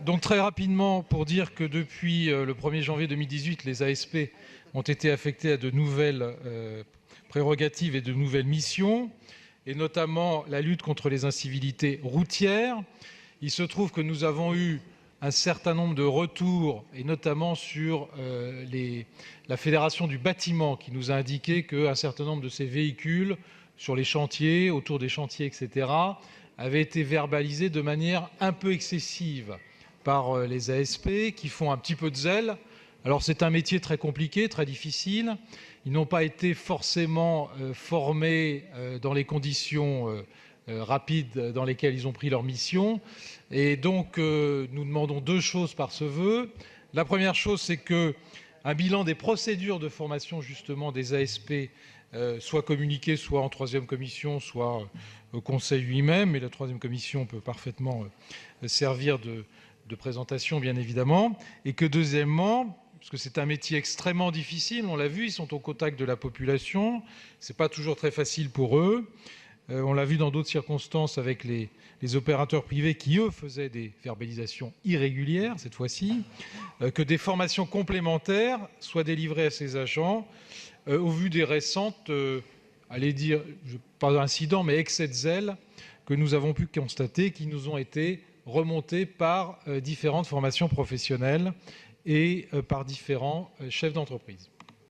Donc très rapidement, pour dire que depuis le 1er janvier 2018, les ASP ont été affectés à de nouvelles prérogatives et de nouvelles missions, et notamment la lutte contre les incivilités routières. Il se trouve que nous avons eu un certain nombre de retours, et notamment sur la Fédération du bâtiment, qui nous a indiqué qu'un certain nombre de ces véhicules, sur les chantiers, autour des chantiers, etc., avaient été verbalisés de manière un peu excessive par les ASP, qui font un petit peu de zèle. Alors c'est un métier très compliqué, très difficile. Ils n'ont pas été forcément formés dans les conditions rapides dans lesquelles ils ont pris leur mission. Et donc nous demandons deux choses par ce vœu. La première chose, c'est qu'un bilan des procédures de formation justement des ASP soit communiqué soit en troisième commission, soit au Conseil lui-même. Et la troisième commission peut parfaitement servir de présentation, bien évidemment. Et que deuxièmement, parce que c'est un métier extrêmement difficile, on l'a vu, ils sont au contact de la population, ce n'est pas toujours très facile pour eux. On l'a vu dans d'autres circonstances avec les opérateurs privés qui, eux, faisaient des verbalisations irrégulières, cette fois-ci, que des formations complémentaires soient délivrées à ces agents au vu des récentes, allez dire, pas d'incidents, mais excès de zèle que nous avons pu constater, qui nous ont été remontés par différentes formations professionnelles et par différents chefs d'entreprise.